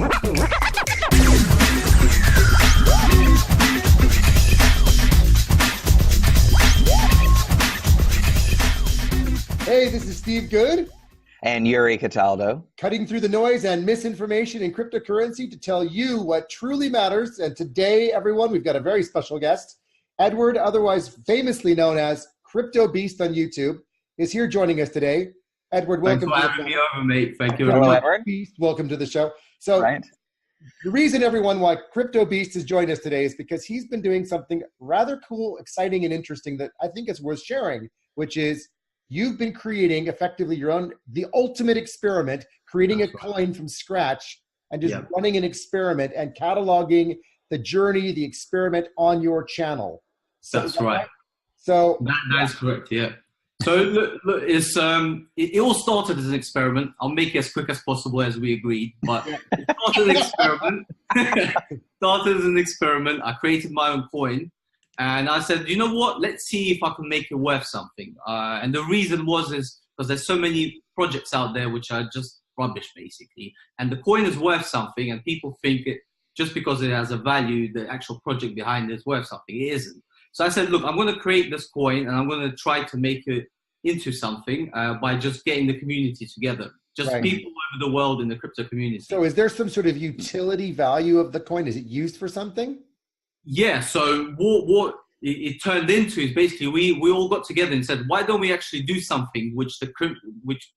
Hey, this is Steve Good. And Yuri Cataldo. Cutting through the noise and misinformation in cryptocurrency to tell you what truly matters. And today, everyone, we've got a very special guest. Edward, otherwise famously known as Cryptobeast on YouTube, is here joining us today. Edward, welcome. Thanks for having me over, mate. Thank you. Hello, Edward. Beast, welcome to the show. So Right. The reason, everyone, why Cryptobeast has joined us today is because he's been doing something rather cool, exciting, and interesting that I think is worth sharing, which is you've been creating effectively the ultimate experiment, creating a coin from scratch and just running an experiment and cataloging the journey, the experiment on your channel. So That's right. So that is correct. Yeah. So look, it's it all started as an experiment. I'll make it as quick as possible as we agreed, but it started as an experiment. Started as an experiment. I created my own coin. And I said, you know what? Let's see if I can make it worth something. And the reason is because there's so many projects out there which are just rubbish, basically. And the coin is worth something, and people think it just because it has a value, the actual project behind it is worth something. It isn't. So I said, look, I'm going to create this coin, and I'm going to try to make it into something by just getting the community together. Just people over the world in the crypto community. So is there some sort of utility value of the coin? Is it used for something? Yeah, so what it turned into is basically we all got together and said, why don't we actually do something which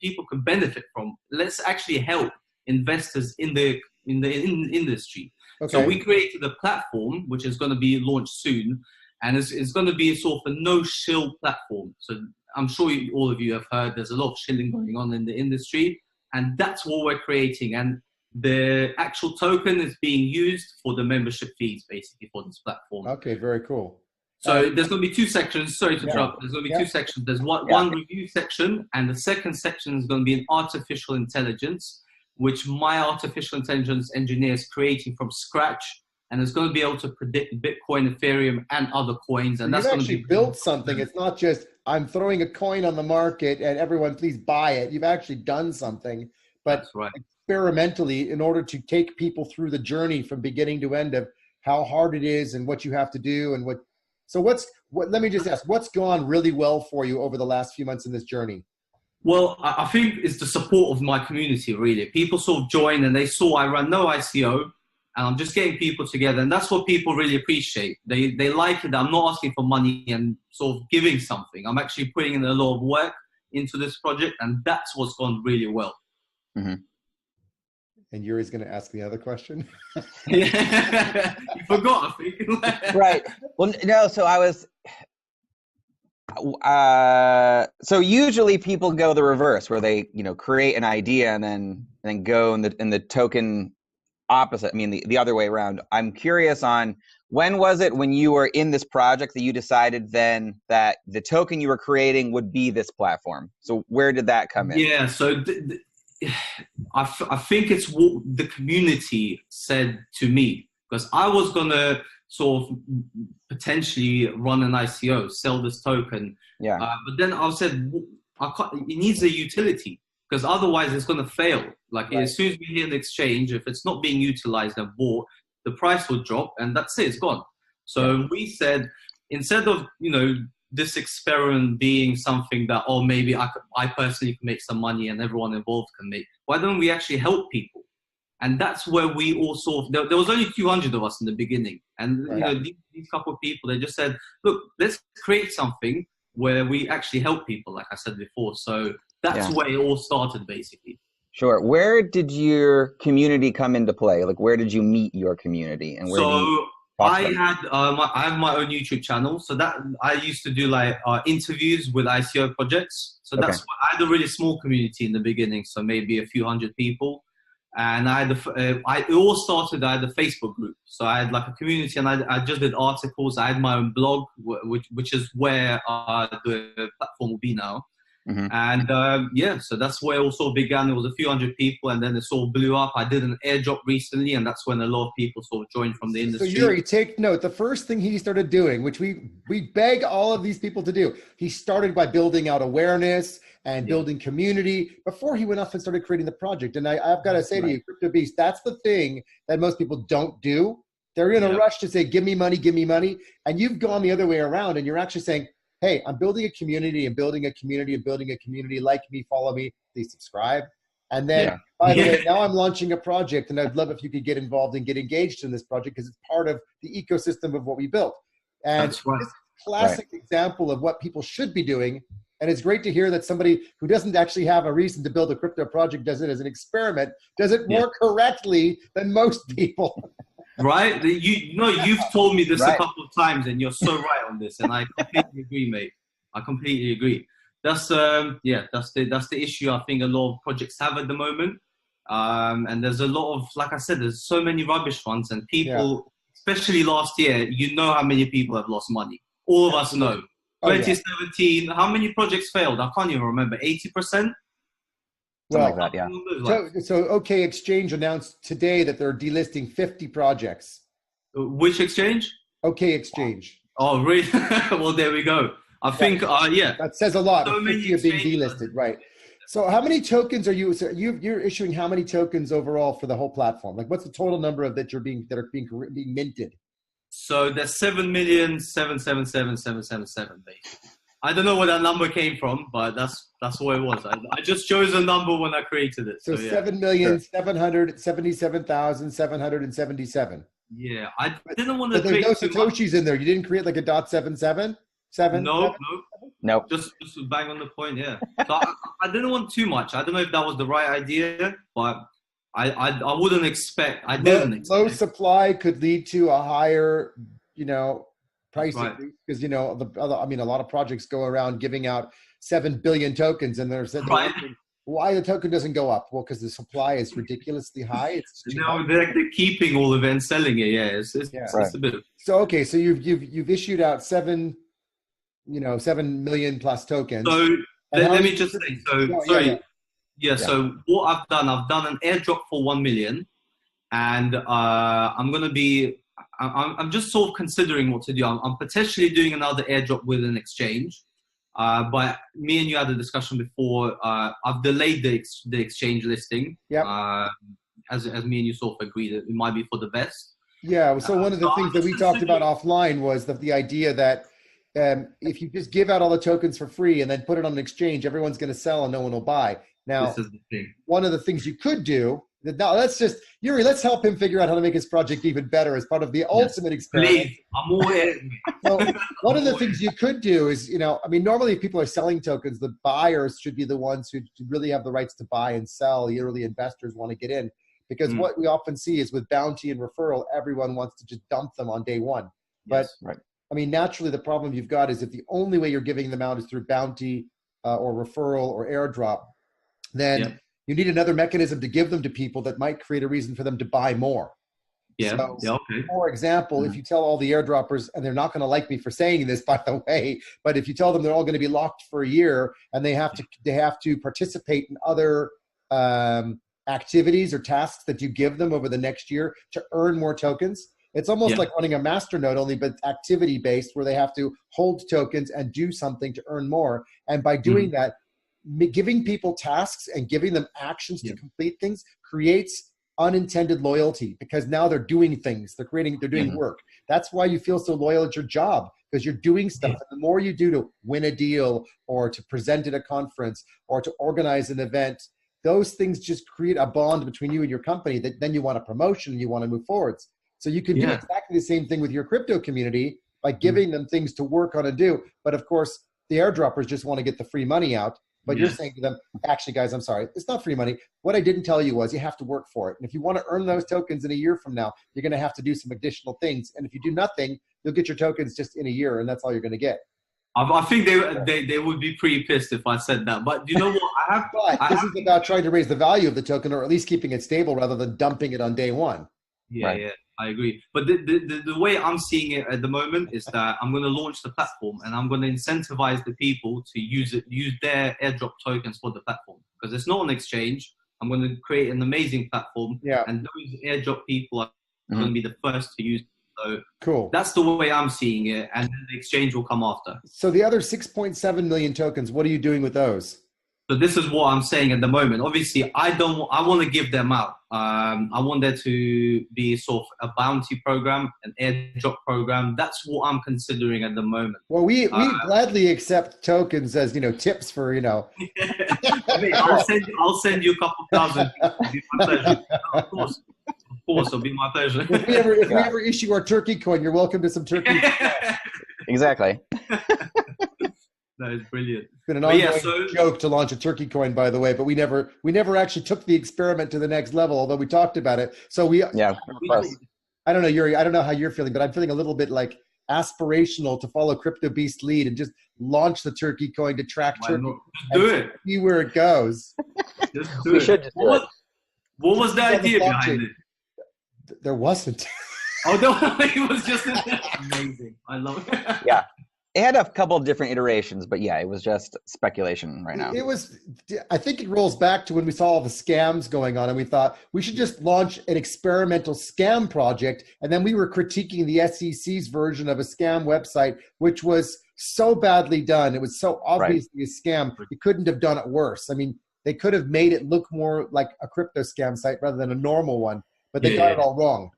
people can benefit from? Let's actually help investors in the industry. Okay. So we created a platform which is going to be launched soon, and it's going to be sort of a no-shill platform. So I'm sure all of you have heard there's a lot of shilling going on in the industry, and that's what we're creating. And the actual token is being used for the membership fees, basically, for this platform. Okay, very cool. So there's going to be two sections. Sorry to interrupt. There's going to be two sections. There's one review section, and the second section is going to be an artificial intelligence, which my artificial intelligence engineer is creating from scratch, and it's going to be able to predict Bitcoin, Ethereum, and other coins. And that's going to be built something. It's not just I'm throwing a coin on the market and everyone please buy it. You've actually done something, but that's right. Experimentally, in order to take people through the journey from beginning to end of how hard it is and what you have to do and what. So let me just ask, what's gone really well for you over the last few months in this journey? Well, I think it's the support of my community, really. People sort of joined and they saw I run no ICO, and I'm just getting people together, and that's what people really appreciate. They like it. I'm not asking for money and sort of giving something. I'm actually putting in a lot of work into this project, and that's what's gone really well. Mm-hmm. And Yuri's going to ask the other question. Yeah. You forgot, I think. Right. Well, no, so I was, so usually people go the reverse, where they, create an idea and then go in the token opposite. I mean, the other way around. I'm curious on, when was it when you were in this project that you decided then that the token you were creating would be this platform? So where did that come in? Yeah, so I think it's what the community said to me, because I was going to sort of potentially run an ICO, sell this token. Yeah. But then I said, it needs a utility, because otherwise it's going to fail. Like as soon as we hit an exchange, if it's not being utilized and bought, the price will drop and that's it, it's gone. So we said, instead of, this experiment being something that, maybe I personally can make some money and everyone involved can make, why don't we actually help people? And that's where we all sort of, there was only 200 of us in the beginning. And these couple of people, they just said, look, let's create something where we actually help people, like I said before. So that's where it all started, basically. Sure. Where did your community come into play? Like, where did you meet your community? And where I have my own YouTube channel, so that I used to do like interviews with ICO projects. So that's why I had a really small community in the beginning, so maybe a few hundred people. And I had I had a Facebook group, so I had like a community, and I just did articles. I had my own blog, which is where the platform will be now. And yeah, so that's where it all sort of began. There was a few hundred people, and then it sort of blew up. I did an airdrop recently, and that's when a lot of people sort of joined from the industry. So Yuri, take note. The first thing he started doing, which we beg all of these people to do, he started by building out awareness and building community before he went off and started creating the project. And I've got to say to you, Cryptobeast, that's the thing that most people don't do. They're in a rush to say, give me money, give me money. And you've gone the other way around, and you're actually saying, hey, I'm building a community and building a community and building a community. Like me, follow me, please subscribe. And then, by the way, now I'm launching a project, and I'd love if you could get involved and get engaged in this project because it's part of the ecosystem of what we built. And this is a classic example of what people should be doing. And it's great to hear that somebody who doesn't actually have a reason to build a crypto project does it as an experiment, does it more correctly than most people. Right? You've told me this a couple of times, and you're so right on this, and I completely agree, mate. I completely agree. That's the issue I think a lot of projects have at the moment. And there's a lot of, like I said, there's so many rubbish ones, and people, especially last year, you know how many people have lost money. All of us know. 2017, how many projects failed? I can't even remember. 80%? Well, like that, so OK Exchange announced today that they're delisting 50 projects. Which exchange? OK Exchange. Oh, really? Well, there we go. I think, that says a lot. So 50 are being delisted, right? So how many tokens are you? So you're issuing how many tokens overall for the whole platform? Like, what's the total number of that are being minted? So there's 7,777,777 basically. I don't know where that number came from, but that's what it was. I just chose a number when I created it. So 7,777,777. Yeah, I didn't want to. But there's no Satoshis in there. You didn't create like a .77? No. Just bang on the point. Yeah. So I didn't want too much. I don't know if that was the right idea, but I wouldn't expect. I didn't expect. Low supply could lead to a higher, price increase because a lot of projects go around giving out 7 billion tokens, and they're saying why the token doesn't go up. Well, because the supply is ridiculously high. It's they're keeping all of it and selling it. Yeah, it's a bit. So okay, so you've issued out 7 million plus tokens. So let me just say. So what I've done an airdrop for 1 million, and I'm just sort of considering what to do. I'm potentially doing another airdrop with an exchange, but me and you had a discussion before. I've delayed the exchange listing. As me and you sort of agreed that it might be for the best. Yeah. So one of the things that we talked about offline was the idea that if you just give out all the tokens for free and then put it on an exchange, everyone's going to sell and no one will buy. Now, this is the thing. One of the things you could do. Now, Yuri, let's help him figure out how to make his project even better as part of the ultimate experiment. Please, I'm all in. So one of the things you could do is, normally if people are selling tokens, the buyers should be the ones who really have the rights to buy and sell. The early investors want to get in. Because what we often see is with bounty and referral, everyone wants to just dump them on day one. But, naturally, the problem you've got is if the only way you're giving them out is through bounty or referral or airdrop, then you need another mechanism to give them to people that might create a reason for them to buy more. For example, if you tell all the airdroppers, and they're not going to like me for saying this, by the way, but if you tell them they're all going to be locked for a year and they have to participate in other activities or tasks that you give them over the next year to earn more tokens, it's almost like running a masternode only, but activity based, where they have to hold tokens and do something to earn more. And by doing that, giving people tasks and giving them actions to complete things creates unintended loyalty, because now they're doing things, they're doing work. That's why you feel so loyal at your job, because you're doing stuff. And the more you do to win a deal or to present at a conference or to organize an event, those things just create a bond between you and your company that then you want a promotion and you want to move forwards. So you can do exactly the same thing with your crypto community by giving them things to work on and do. But of course, the airdroppers just want to get the free money out. But you're saying to them, actually, guys, I'm sorry, it's not free money. What I didn't tell you was you have to work for it. And if you want to earn those tokens in a year from now, you're going to have to do some additional things. And if you do nothing, you'll get your tokens just in a year, and that's all you're going to get. I think they would be pretty pissed if I said that. But you know what? This is about trying to raise the value of the token, or at least keeping it stable rather than dumping it on day one. Yeah. I agree. But the way I'm seeing it at the moment is that I'm going to launch the platform and I'm going to incentivize the people to use their airdrop tokens for the platform, because it's not an exchange. I'm going to create an amazing platform, and those airdrop people are going to be the first to use it. So cool. That's the way I'm seeing it, and then the exchange will come after. So the other 6.7 million tokens, what are you doing with those? So this is what I'm saying at the moment. Obviously, I want to give them out. I want there to be sort of a bounty program, an airdrop program. That's what I'm considering at the moment. Well, we gladly accept tokens as, tips for, I'll send you a couple thousand. It'll be my pleasure. Of course, it'll be my pleasure. If we ever issue our turkey coin, you're welcome to some turkey. Exactly. That is brilliant. It's been an ongoing joke to launch a turkey coin, by the way, but we never actually took the experiment to the next level, although we talked about it. So I don't know, Yuri, I don't know how you're feeling, but I'm feeling a little bit like aspirational to follow Cryptobeast lead and just launch the turkey coin to track turkey. Just do it. See where it goes. Just do it. What was the idea behind it? There wasn't. Oh, no, it was just amazing. I love it. Yeah. It had a couple of different iterations, but yeah, it was just speculation right now. I think it rolls back to when we saw all the scams going on and we thought we should just launch an experimental scam project. And then we were critiquing the SEC's version of a scam website, which was so badly done. It was so obviously a scam. You couldn't have done it worse. I mean, they could have made it look more like a crypto scam site rather than a normal one, but they got it all wrong.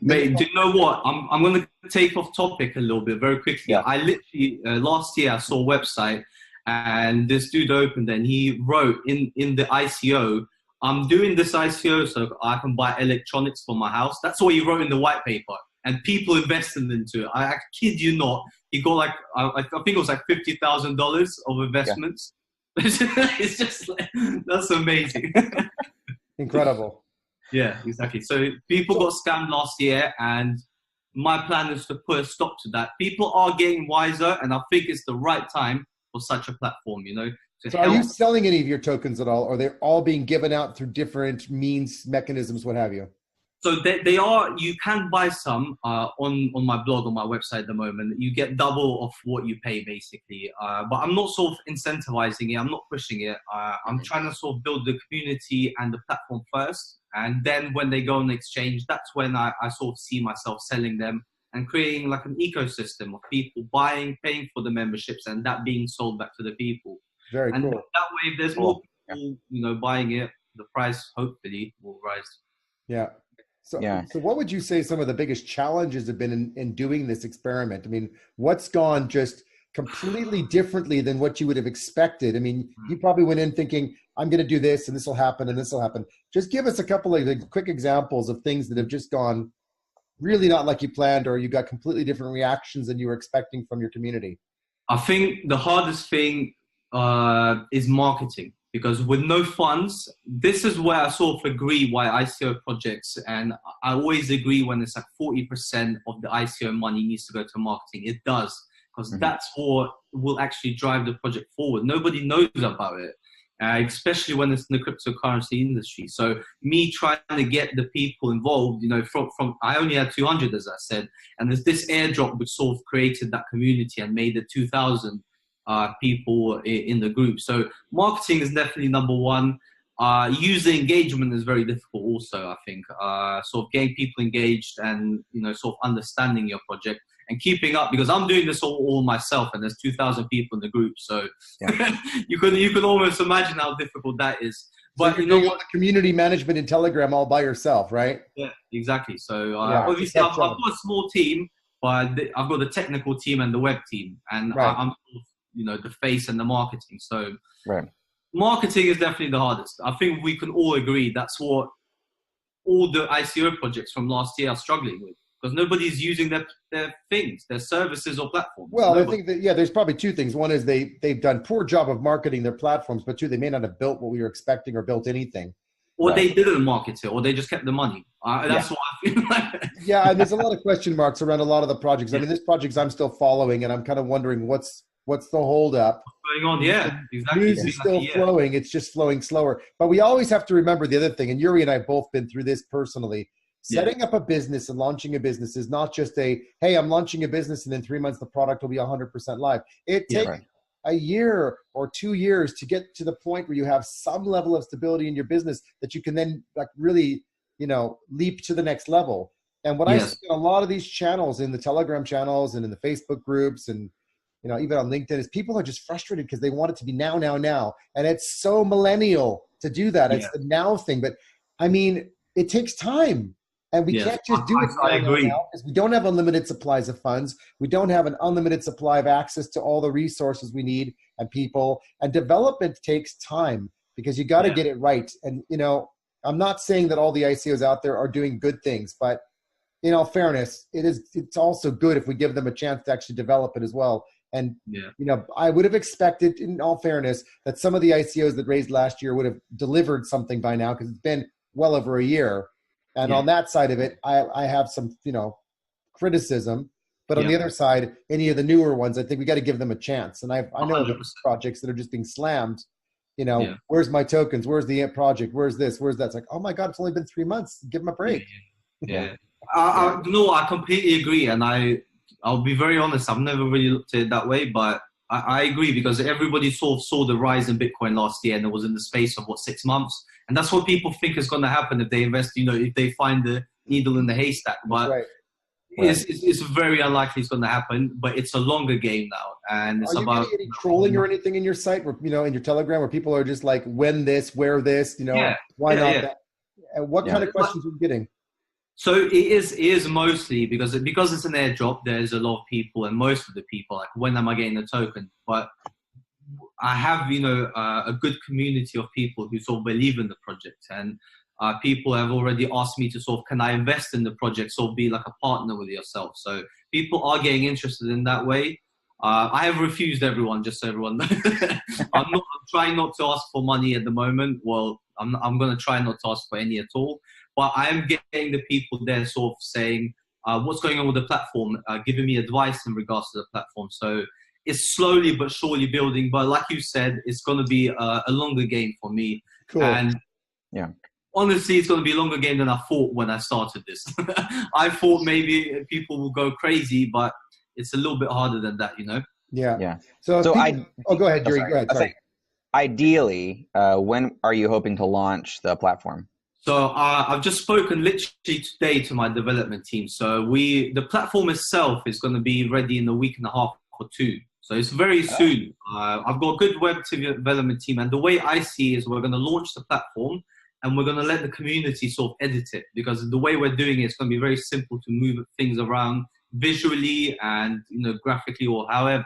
Mate, do you know what? I'm going to take off topic a little bit very quickly. Yeah. I literally, last year I saw a website and this dude opened and he wrote in the ICO, I'm doing this ICO so I can buy electronics for my house. That's what he wrote in the white paper. And people invested into it. I kid you not. He got like, I think it was like $50,000 of investments. Yeah. It's just like, that's amazing. Incredible. Yeah, exactly. So people got scammed last year, and my plan is to put a stop to that. People are getting wiser, and I think it's the right time for such a platform, So are you selling any of your tokens at all, or they're all being given out through different means, mechanisms, what have you? So they are, you can buy some on my blog, on my website at the moment. You get double of what you pay, basically. But I'm not sort of incentivizing it. I'm not pushing it. I'm trying to sort of build the community and the platform first. And then when they go on exchange, that's when I sort of see myself selling them and creating like an ecosystem of people buying, paying for the memberships, and that being sold back to the people. Very cool. And that way, if there's more people, buying it, the price hopefully will rise. Yeah. So what would you say some of the biggest challenges have been in doing this experiment? I mean, what's gone just completely differently than what you would have expected? I mean, you probably went in thinking, I'm going to do this and this will happen and this will happen. Just give us a couple of quick examples of things that have just gone really not like you planned, or you got completely different reactions than you were expecting from your community. I think the hardest thing is marketing. Because with no funds, this is where I sort of agree why ICO projects, and I always agree when it's like 40% of the ICO money needs to go to marketing. It does, because that's what will actually drive the project forward. Nobody knows about it, especially when it's in the cryptocurrency industry. So me trying to get the people involved, from I only had 200, as I said, and there's this airdrop which sort of created that community and made it 2,000. People in the group. So marketing is definitely number one. User engagement is very difficult also, I think. Sort of getting people engaged and, sort of understanding your project and keeping up, because I'm doing this all myself and there's 2,000 people in the group. So you can almost imagine how difficult that is. But so you know what? The community management in Telegram all by yourself, right? Yeah, exactly. So obviously I've got a small team, but I've got the technical team and the web team, and I'm the face and the marketing. So marketing is definitely the hardest. I think we can all agree that's what all the ICO projects from last year are struggling with, because nobody's using their things, their services or platforms. Well, I think that, there's probably two things. One is they've done poor job of marketing their platforms, but two, they may not have built what we were expecting or built anything. Or they didn't market it, or they just kept the money. That's what I feel like. And there's a lot of question marks around a lot of the projects. I mean, this project I'm still following, and I'm kind of wondering what's the holdup. What's going on? Yeah, exactly. News is still flowing. It's just flowing slower. But we always have to remember the other thing, and Yuri and I have both been through this personally. Setting up a business and launching a business is not just hey, I'm launching a business and in 3 months the product will be 100% live. It takes a year or 2 years to get to the point where you have some level of stability in your business that you can then like really, leap to the next level. And what I see in a lot of these channels, in the Telegram channels and in the Facebook groups and, even on LinkedIn, is people are just frustrated because they want it to be now. And it's so millennial to do that. It's the now thing. But I mean, it takes time. And we can't just do it now because we don't have unlimited supplies of funds. We don't have an unlimited supply of access to all the resources we need and people. And development takes time because you got to get it right. And, I'm not saying that all the ICOs out there are doing good things, but in all fairness, it's also good if we give them a chance to actually develop it as well. And, I would have expected, in all fairness, that some of the ICOs that raised last year would have delivered something by now because it's been well over a year. And on that side of it, I have some, criticism. But on the other side, any of the newer ones, I think we got to give them a chance. And I know projects that are just being slammed. Where's my tokens? Where's the Ant project? Where's this? Where's that? It's like, oh my God, it's only been 3 months. Give them a break. I completely agree. And I'll be very honest. I've never really looked at it that way, but I agree because everybody sort of saw the rise in Bitcoin last year and it was in the space of 6 months. And that's what people think is going to happen if they invest, if they find the needle in the haystack. But it's very unlikely it's going to happen, but it's a longer game now. And it's about any trolling or anything in your site, where, in your Telegram, where people are just like, when this, where this, why not that? And what kind of questions are you getting? So it is mostly because it's an airdrop, there's a lot of people, and most of the people, like, when am I getting the token? But I have, a good community of people who sort of believe in the project, and people have already asked me to sort of, can I invest in the project, sort of be like a partner with yourself? So people are getting interested in that way. I have refused everyone, just so everyone knows. I'm trying not to ask for money at the moment. Well, I'm going to try not to ask for any at all. But I am getting the people there sort of saying, what's going on with the platform, giving me advice in regards to the platform. So it's slowly but surely building. But like you said, it's going to be a longer game for me. Cool. And honestly, it's going to be a longer game than I thought when I started this. I thought maybe people will go crazy, but it's a little bit harder than that, Yeah. So go ahead, Yuri. Go ahead. Sorry. Ideally, when are you hoping to launch the platform? So I've just spoken literally today to my development team. So the platform itself is going to be ready in a week and a half or 2. So it's very soon. I've got a good web development team. And the way I see is we're going to launch the platform and we're going to let the community sort of edit it, because the way we're doing it is going to be very simple to move things around visually and graphically or however.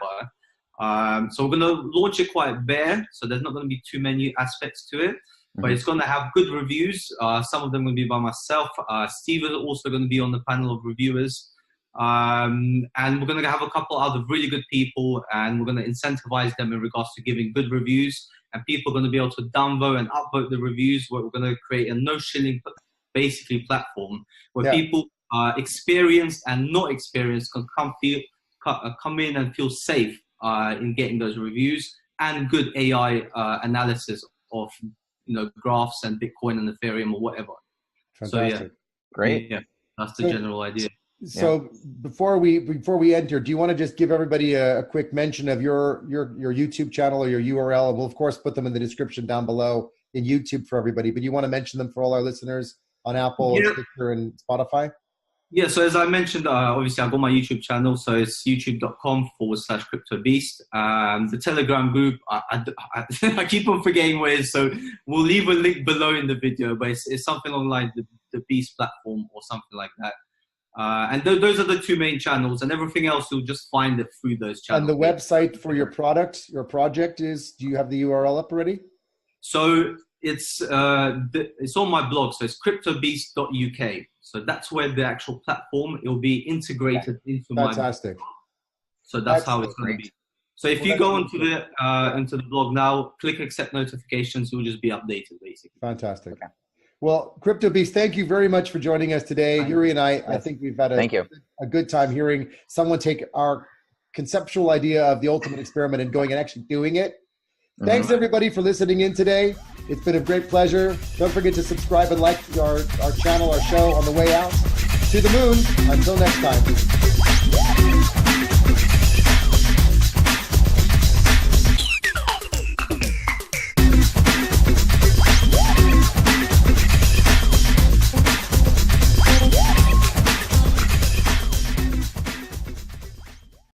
So we're going to launch it quite bare. So there's not going to be too many aspects to it. But it's going to have good reviews. Some of them will be by myself. Steve is also going to be on the panel of reviewers. And we're going to have a couple other really good people, and we're going to incentivize them in regards to giving good reviews. And people are going to be able to downvote and upvote the reviews, where we're going to create a no-shilling, basically, platform where people experienced and not experienced can come in and feel safe in getting those reviews and good AI analysis of graphs and Bitcoin and Ethereum or whatever. Fantastic. So, great. Yeah, that's the general idea. So before we enter, do you want to just give everybody a quick mention of your YouTube channel or your URL? And we'll of course put them in the description down below in YouTube for everybody. But you want to mention them for all our listeners on Apple, Stitcher, and Spotify? Yeah, so as I mentioned, obviously I've got my YouTube channel, so it's youtube.com/Cryptobeast. The Telegram group, I keep on forgetting where it is, so we'll leave a link below in the video, but it's something online, the Beast platform or something like that. And those are the 2 main channels, and everything else you'll just find it through those channels. And the website for your project is, do you have the URL up already? So it's on my blog, so it's cryptobeast.uk. So that's where the actual platform, it will be integrated into my blog. So that's how it's going to be. So if you go into the blog now, click accept notifications, you'll just be updated basically. Fantastic. Okay. Well, Cryptobeast, thank you very much for joining us today. Yuri and I think we've had a good time hearing someone take our conceptual idea of the ultimate experiment and going and actually doing it. Thanks everybody for listening in today. It's been a great pleasure. Don't forget to subscribe and like our channel, our show on the way out. To the moon. Until next time.